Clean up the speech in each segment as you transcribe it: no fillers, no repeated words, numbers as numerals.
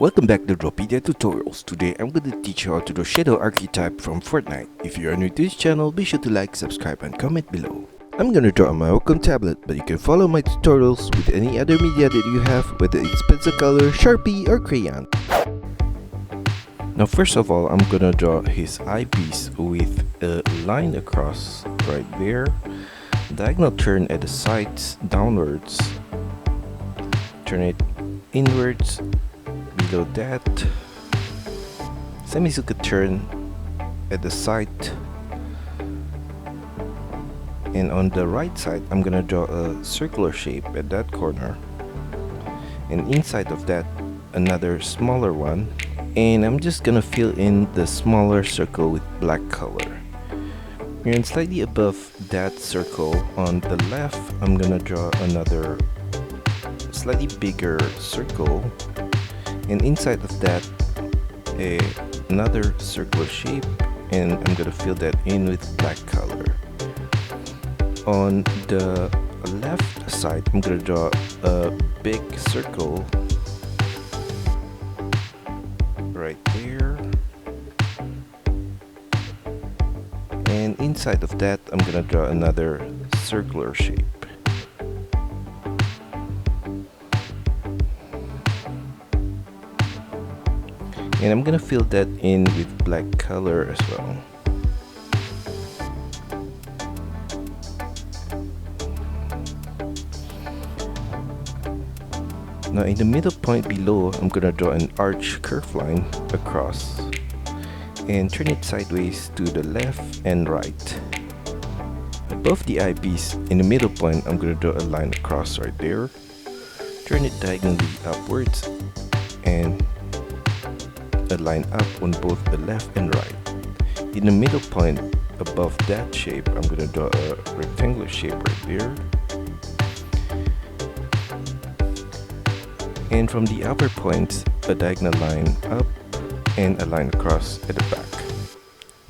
Welcome back to DRAWPEDIA Tutorials. Today I'm going to teach you how to draw Shadow Archetype from Fortnite. If you are new to this channel, be sure to like, subscribe and comment below. I'm going to draw on my Wacom tablet, but you can follow my tutorials with any other media that you have, whether it's pencil color, Sharpie or crayon. Now first of all, I'm going to draw his eyepiece with a line across right there, diagonal turn at the sides downwards, turn it inwards. Below that, semicircle turn at the side, and on the right side I'm gonna draw a circular shape at that corner, and inside of that another smaller one, and I'm just gonna fill in the smaller circle with black color. And slightly above that circle on the left, I'm gonna draw another slightly bigger circle, and inside of that another circular shape, and I'm gonna fill that in with black color. On the left side I'm gonna draw a big circle right there, and inside of that I'm gonna draw another circular shape. And I'm gonna fill that in with black color as well. Now in the middle point below, I'm gonna draw an arch curve line across and turn it sideways to the left and right. Above the eyepiece, in the middle point, I'm gonna draw a line across right there, turn it diagonally upwards, and a line up on both the left and right. In the middle point above that shape, I'm gonna draw a rectangular shape right there, and from the upper points a diagonal line up and a line across at the back.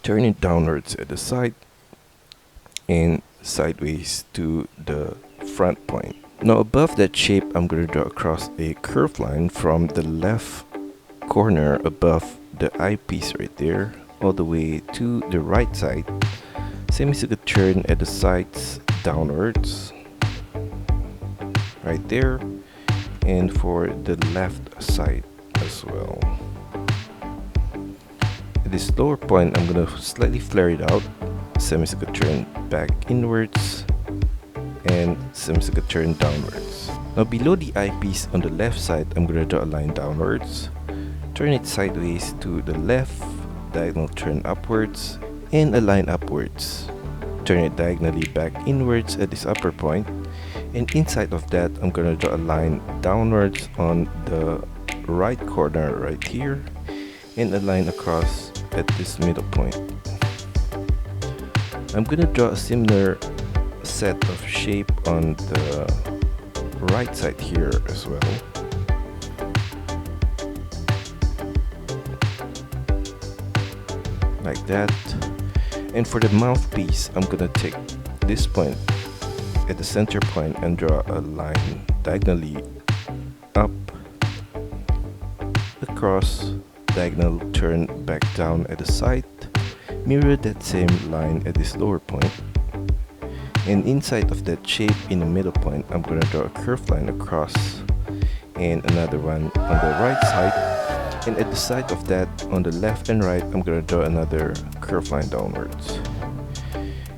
Turn it downwards at the side and sideways to the front point. Now above that shape, I'm gonna draw across a curved line from the left corner above the eyepiece right there all the way to the right side, semicircle turn at the sides downwards right there, and for the left side as well. At this lower point I'm gonna slightly flare it out, semicircle turn back inwards and semicircle turn downwards. Now below the eyepiece on the left side, I'm gonna draw a line downwards, turn it sideways to the left, diagonal turn upwards, and a line upwards. Turn it diagonally back inwards at this upper point, and inside of that I'm gonna draw a line downwards on the right corner right here, and a line across at this middle point. I'm gonna draw a similar set of shape on the right side here as well. Like that. And for the mouthpiece, I'm gonna take this point at the center point and draw a line diagonally up, across, diagonal turn back down at the side, mirror that same line at this lower point, and inside of that shape in the middle point I'm gonna draw a curved line across and another one on the right side. And at the side of that, on the left and right, I'm gonna draw another curved line downwards.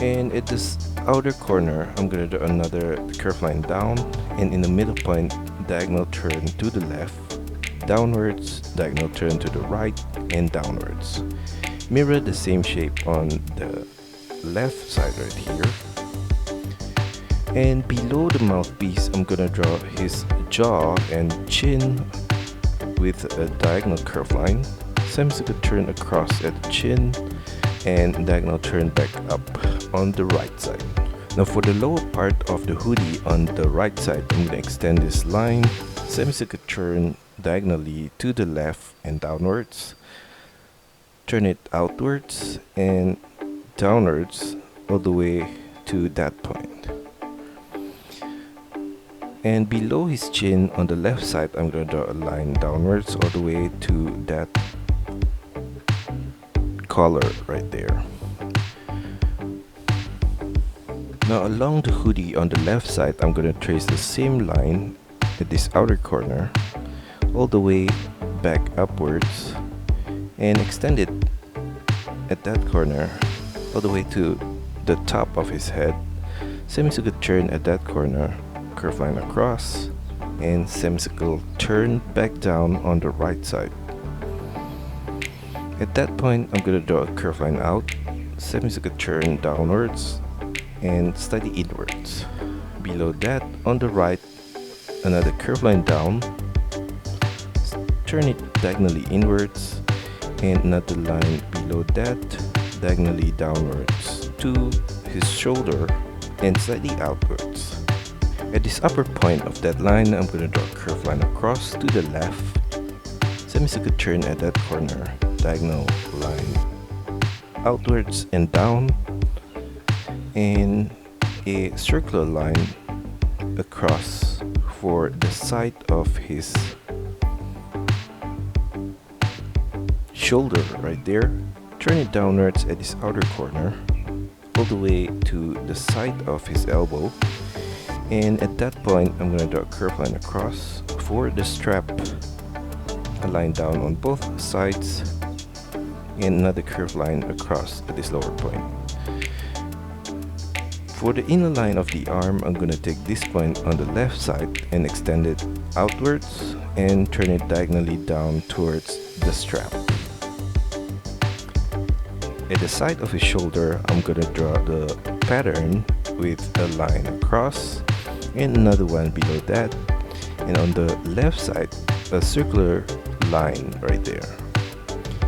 And at this outer corner, I'm gonna draw another curved line down, and in the middle point, diagonal turn to the left, downwards, diagonal turn to the right, and downwards. Mirror the same shape on the left side right here. And below the mouthpiece, I'm gonna draw his jaw and chin with a diagonal curve line, semicircle turn across at the chin, and diagonal turn back up on the right side. Now for the lower part of the hoodie on the right side, I'm going to extend this line, semicircle turn diagonally to the left and downwards, turn it outwards and downwards all the way to that point. And below his chin on the left side, I'm gonna draw a line downwards all the way to that collar right there. Now along the hoodie on the left side, I'm gonna trace the same line at this outer corner all the way back upwards and extend it at that corner all the way to the top of his head. Semicircle turn at that corner, curve line across, and semicircle turn back down on the right side. At that point, I'm gonna draw a curve line out, semicircle turn downwards, and slightly inwards. Below that, on the right, another curve line down, turn it diagonally inwards, and another line below that, diagonally downwards to his shoulder and slightly outwards. At this upper point of that line, I'm going to draw a curved line across to the left, semicircle turn at that corner, diagonal line outwards and down, and a circular line across for the side of his shoulder right there. Turn it downwards at his outer corner all the way to the side of his elbow, and at that point I'm going to draw a curved line across for the strap, a line down on both sides, and another curved line across at this lower point. For the inner line of the arm, I'm going to take this point on the left side and extend it outwards and turn it diagonally down towards the strap. At the side of his shoulder, I'm going to draw the pattern with a line across and another one below that, and on the left side a circular line right there.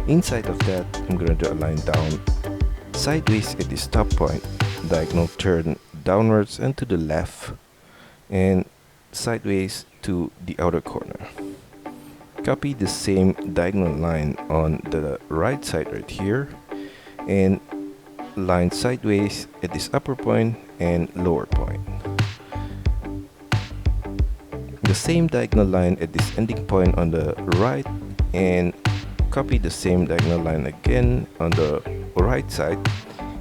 Inside of that, I'm going to draw a line down sideways at this top point, diagonal turn downwards and to the left, and sideways to the outer corner. Copy the same diagonal line on the right side right here, and line sideways at this upper point and lower point. The same diagonal line at this ending point on the right, and copy the same diagonal line again on the right side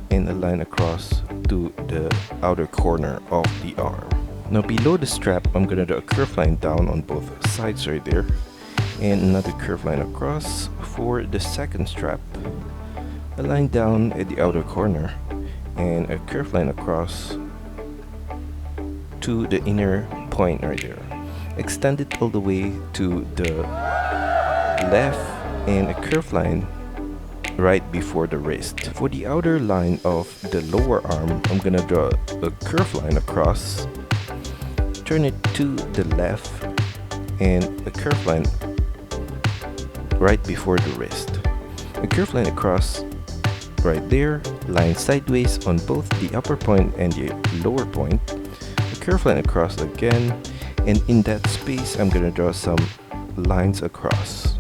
and a line across to the outer corner of the arm. Now below the strap, I'm gonna do a curved line down on both sides right there, and another curved line across for the second strap, a line down at the outer corner, and a curved line across to the inner point right there. Extend it all the way to the left and a curved line right before the wrist. For the outer line of the lower arm, I'm gonna draw a curved line across, turn it to the left, and a curved line right before the wrist. A curved line across right there, line sideways on both the upper point and the lower point, a curved line across again, and in that space I'm gonna draw some lines across.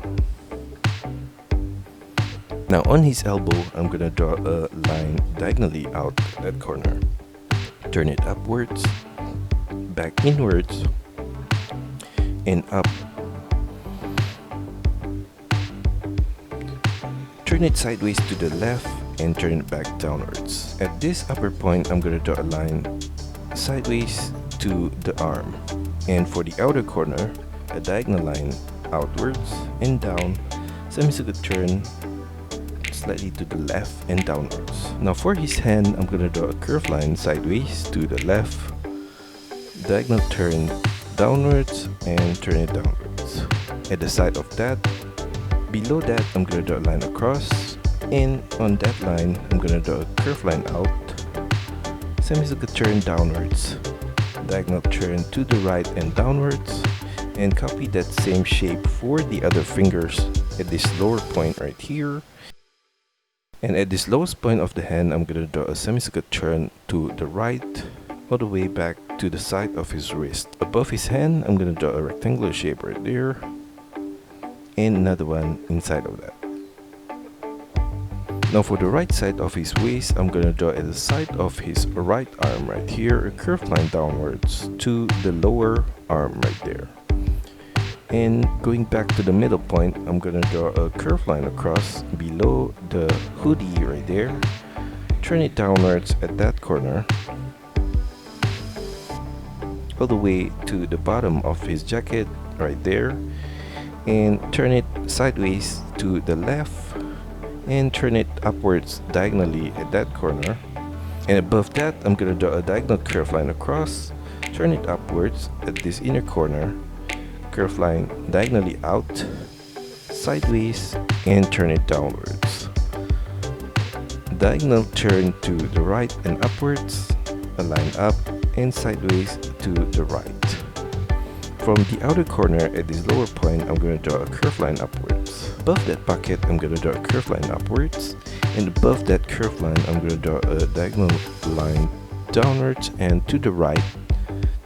Now on his elbow, I'm gonna draw a line diagonally out that corner. Turn it upwards, back inwards, and up. Turn it sideways to the left and turn it back downwards. At this upper point, I'm gonna draw a line sideways to the arm. And for the outer corner, a diagonal line outwards and down, semicircle turn slightly to the left and downwards. Now for his hand, I'm gonna draw a curved line sideways to the left, diagonal turn downwards and turn it downwards. At the side of that, below that, I'm gonna draw a line across, and on that line, I'm gonna draw a curved line out, semicircle turn downwards, diagonal turn to the right and downwards, and copy that same shape for the other fingers at this lower point right here. And at this lowest point of the hand, I'm gonna draw a semicircle turn to the right, all the way back to the side of his wrist. Above his hand, I'm gonna draw a rectangular shape right there, and another one inside of that. Now for the right side of his waist, I'm gonna draw at the side of his right arm right here a curved line downwards to the lower arm right there. And going back to the middle point, I'm gonna draw a curved line across below the hoodie right there. Turn it downwards at that corner, all the way to the bottom of his jacket right there, and turn it sideways to the left and turn it upwards diagonally at that corner. And above that, I'm gonna draw a diagonal curved line across, turn it upwards at this inner corner, curved line diagonally out, sideways, and turn it downwards. Diagonal turn to the right and upwards, a line up and sideways to the right. From the outer corner at this lower point, I'm going to draw a curved line upwards. Above that pocket, I'm going to draw a curved line upwards. And above that curved line, I'm going to draw a diagonal line downwards and to the right.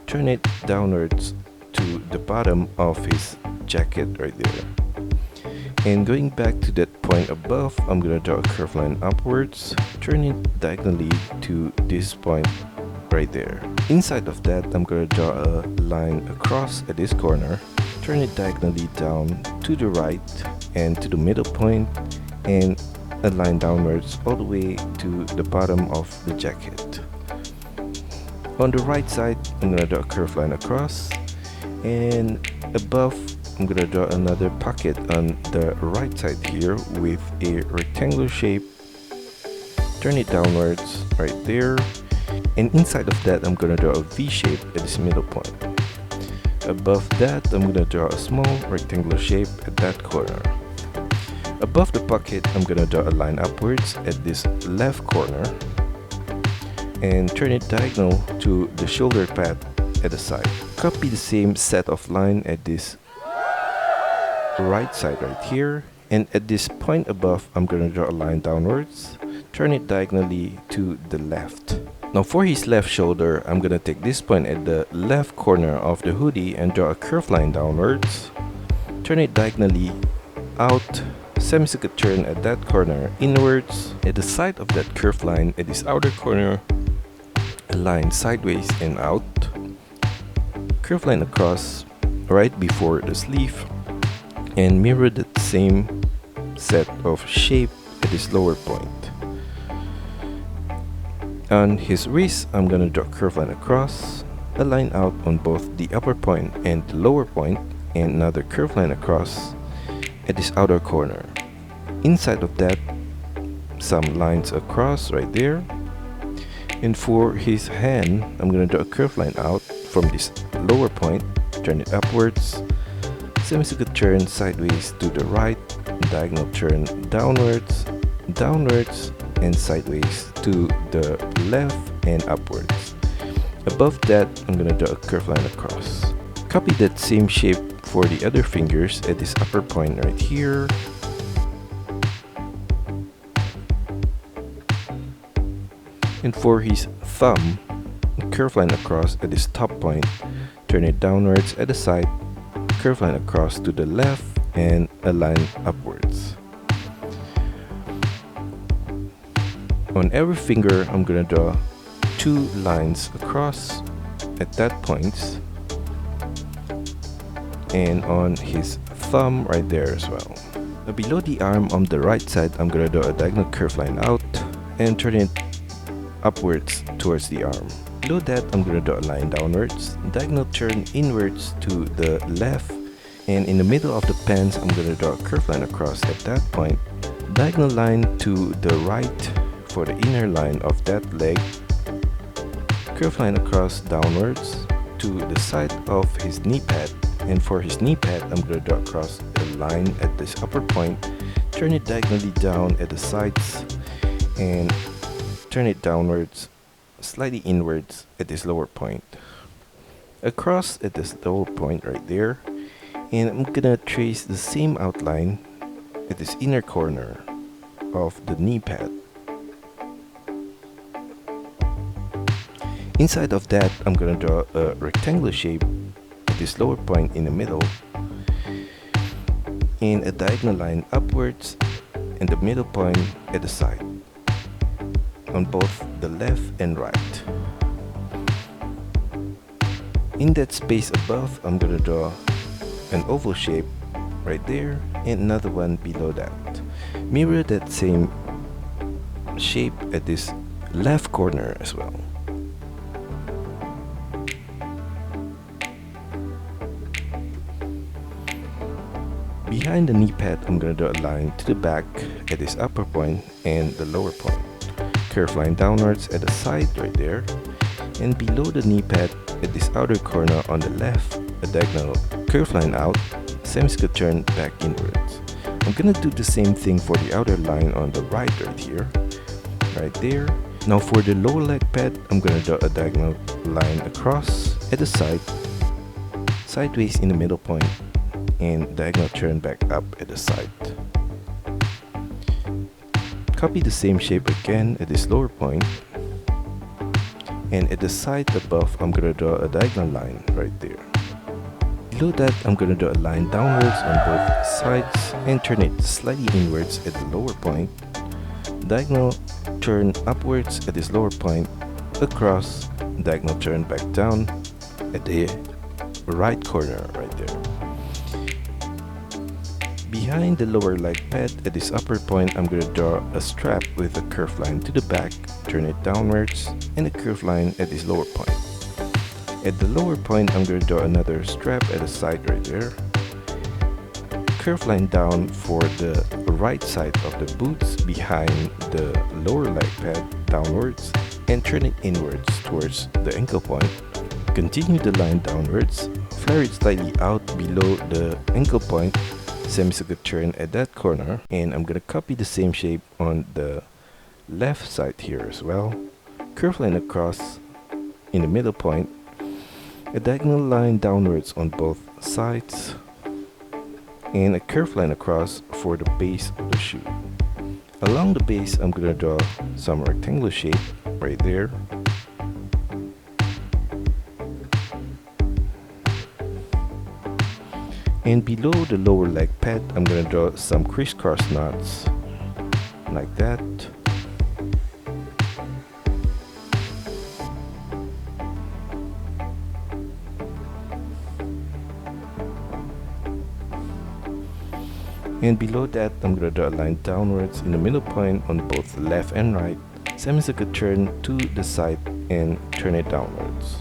Turn it downwards to the bottom of his jacket right there. And going back to that point above, I'm going to draw a curved line upwards. Turn it diagonally to this point right there. Inside of that, I'm going to draw a line across at this corner, turn it diagonally down to the right and to the middle point, and a line downwards all the way to the bottom of the jacket. On the right side, I'm going to draw a curved line across, and above, I'm going to draw another pocket on the right side here with a rectangular shape. Turn it downwards right there. And inside of that, I'm going to draw a V shape at this middle point. Above that, I'm going to draw a small rectangular shape at that corner. Above the pocket, I'm going to draw a line upwards at this left corner and turn it diagonal to the shoulder pad at the side. Copy the same set of line at this right side right here, and at this point above, I'm going to draw a line downwards, turn it diagonally to the left. Now for his left shoulder, I'm gonna take this point at the left corner of the hoodie and draw a curved line downwards. Turn it diagonally out, semicircular turn at that corner inwards. At the side of that curved line at this outer corner, a line sideways and out. Curved line across right before the sleeve, and mirror that same set of shape at this lower point. On his wrist, I'm gonna draw a curved line across, a line out on both the upper point and the lower point, and another curved line across at this outer corner. Inside of that, some lines across right there. And for his hand, I'm gonna draw a curved line out from this lower point, turn it upwards, semicircular turn sideways to the right, diagonal turn downwards, downwards, and sideways to the left and upwards. Above that, I'm gonna draw a curved line across. Copy that same shape for the other fingers at this upper point right here. And for his thumb, a curved line across at this top point, turn it downwards at the side, curved line across to the left, and a line upwards. On every finger, I'm gonna draw 2 lines across at that point, and on his thumb right there as well. Now below the arm on the right side, I'm gonna draw a diagonal curved line out and turn it upwards towards the arm. Below that, I'm gonna draw a line downwards, diagonal turn inwards to the left, and in the middle of the pants, I'm gonna draw a curved line across at that point, diagonal line to the right for the inner line of that leg, curved line across downwards to the side of his knee pad, and for his knee pad, I'm going to draw across a line at this upper point, turn it diagonally down at the sides, and turn it downwards, slightly inwards at this lower point. Across at this lower point right there, and I'm gonna trace the same outline at this inner corner of the knee pad. Inside of that, I'm gonna draw a rectangular shape at this lower point in the middle, and a diagonal line upwards and the middle point at the side on both the left and right. In that space above, I'm gonna draw an oval shape right there and another one below that. Mirror that same shape at this left corner as well. Behind the knee pad, I'm gonna draw a line to the back at this upper point and the lower point. Curve line downwards at the side right there, and below the knee pad at this outer corner on the left, a diagonal curve line out, semicircle turn back inwards. I'm gonna do the same thing for the outer line on the right here, right there. Now for the lower leg pad, I'm gonna draw a diagonal line across at the side, sideways in the middle point, and diagonal turn back up at the side. Copy the same shape again at this lower point, and at the side above I'm gonna draw a diagonal line right there. Below that I'm gonna draw a line downwards on both sides and turn it slightly inwards at the lower point, diagonal turn upwards at this lower point, across, diagonal turn back down at the right corner right there. Behind the lower leg pad at this upper point, I'm going to draw a strap with a curved line to the back, turn it downwards, and a curved line at this lower point. At the lower point, I'm going to draw another strap at the side right there. Curved line down for the right side of the boots behind the lower leg pad downwards, and turn it inwards towards the ankle point. Continue the line downwards, flare it slightly out below the ankle point, semicircle turn at that corner, and I'm gonna copy the same shape on the left side here as well. Curve line across in the middle point, a diagonal line downwards on both sides, and a curve line across for the base of the shoe. Along the base, I'm gonna draw some rectangular shape right there. And below the lower leg pad, I'm gonna draw some crisscross knots like that. And below that, I'm gonna draw a line downwards in the middle point on both left and right, semicircle turn to the side and turn it downwards.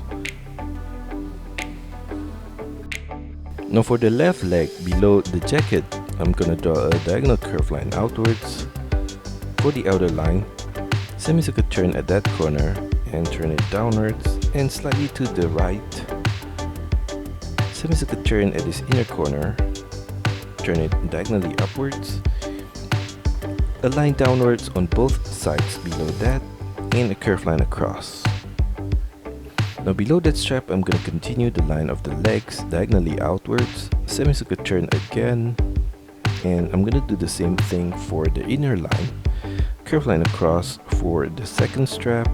Now for the left leg below the jacket, I'm gonna draw a diagonal curve line outwards. For the outer line, semicircle turn at that corner and turn it downwards and slightly to the right. Semicircle turn at this inner corner, turn it diagonally upwards. A line downwards on both sides below that, and a curve line across. Now below that strap, I'm going to continue the line of the legs diagonally outwards, semicircle turn again, and I'm going to do the same thing for the inner line. Curve line across for the second strap,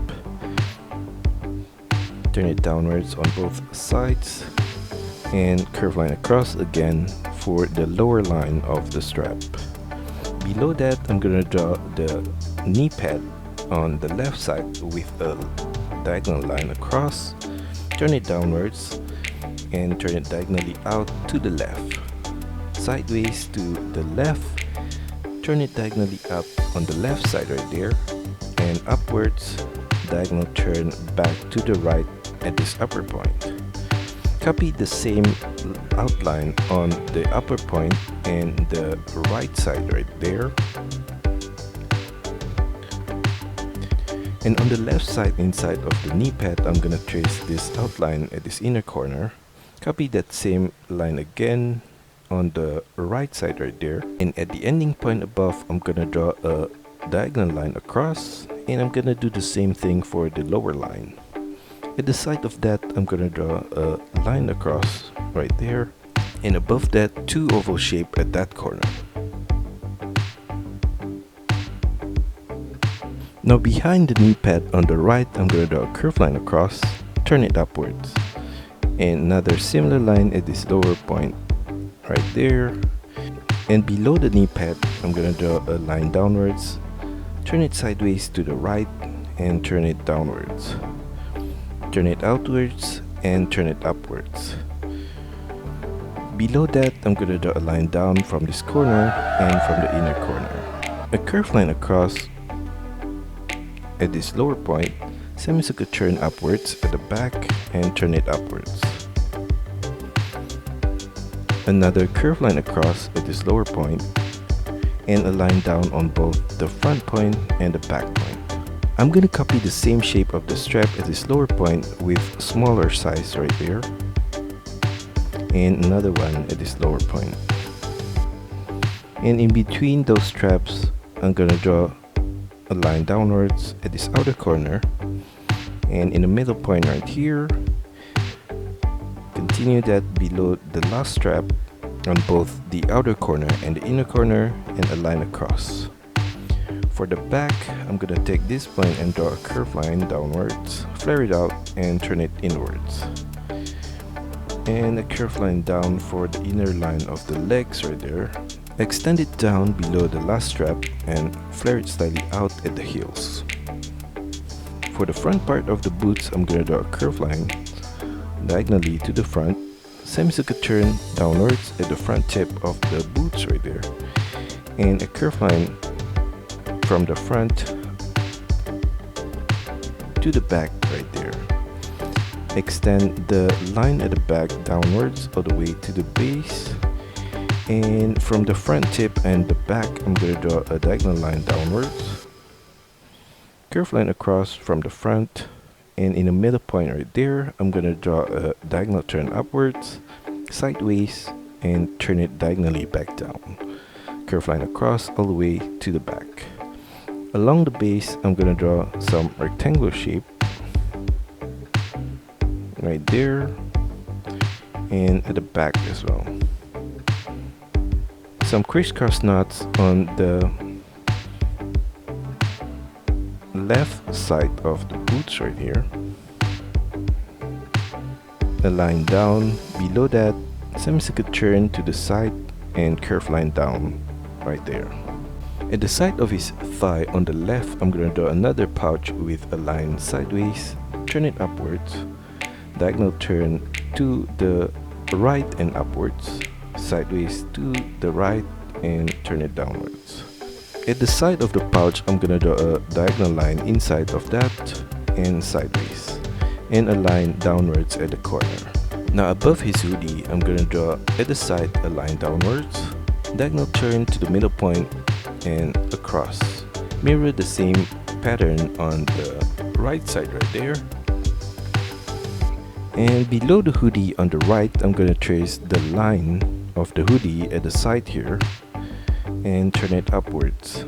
turn it downwards on both sides, and curve line across again for the lower line of the strap. Below that, I'm going to draw the knee pad on the left side with a diagonal line across, turn it downwards, and turn it diagonally out to the left. Sideways to the left, turn it diagonally up on the left side right there, and upwards, diagonal turn back to the right at this upper point. Copy the same outline on the upper point and the right side right there. And on the left side inside of the knee pad, I'm gonna trace this outline at this inner corner. Copy that same line again on the right side right there. And at the ending point above, I'm gonna draw a diagonal line across, and I'm gonna do the same thing for the lower line. At the side of that, I'm gonna draw a line across right there, and above that, two oval shape at that corner. Now behind the knee pad on the right, I'm gonna draw a curved line across, turn it upwards, and another similar line at this lower point right there. And below the knee pad, I'm gonna draw a line downwards, turn it sideways to the right, and turn it downwards. Turn it outwards and turn it upwards. Below that, I'm gonna draw a line down from this corner and from the inner corner. A curved line across at this lower point, semicircle turn upwards at the back and turn it upwards. Another curved line across at this lower point, and a line down on both the front point and the back point. I'm gonna copy the same shape of the strap at this lower point with smaller size right there, and another one at this lower point. And in between those straps, I'm gonna draw a line downwards at this outer corner, and in the middle point right here, continue that below the last strap on both the outer corner and the inner corner, and a line across. For the back, I'm gonna take this point and draw a curved line downwards, flare it out, and turn it inwards. And a curved line down for the inner line of the legs right there. Extend it down below the last strap and flare it slightly out at the heels. For the front part of the boots, I'm gonna draw a curved line diagonally to the front, semicircle turn downwards at the front tip of the boots right there, and a curved line from the front to the back right there. Extend the line at the back downwards all the way to the base, and from the front tip and the back, I'm going to draw a diagonal line downwards, curved line across from the front, and in the middle point right there, I'm going to draw a diagonal turn upwards, sideways, and turn it diagonally back down. Curved line across all the way to the back. Along the base, I'm gonna draw some rectangular shape right there, and at the back as well. Some crisscross knots on the left side of the boots right here. A line down below that, semicircle turn to the side, and curved line down right there. At the side of his thigh on the left, I'm going to draw another pouch with a line sideways, turn it upwards, diagonal turn to the right and upwards, sideways to the right, and turn it downwards. At the side of the pouch, I'm going to draw a diagonal line inside of that and sideways, and a line downwards at the corner. Now above his hoodie, I'm going to draw at the side a line downwards, diagonal turn to the middle point, and across. Mirror the same pattern on the right side right there. And below the hoodie on the right, I'm going to trace the line of the hoodie at the side here and turn it upwards.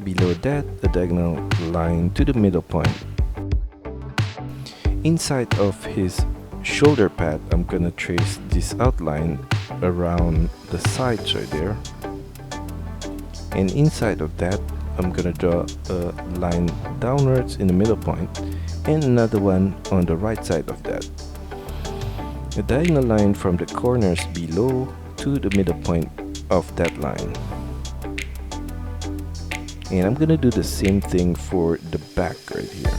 Below that, a diagonal line to the middle point. Inside of his shoulder pad, I'm going to trace this outline around the sides right there. And inside of that, I'm gonna draw a line downwards in the middle point, and another one on the right side of that. A diagonal line from the corners below to the middle point of that line. And I'm gonna do the same thing for the back right here.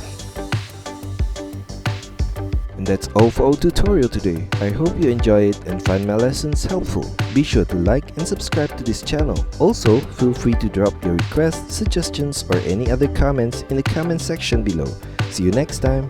And that's all for our tutorial today. I hope you enjoy it and find my lessons helpful. Be sure to like and subscribe to this channel. Also, feel free to drop your requests, suggestions, or any other comments in the comment section below. See you next time!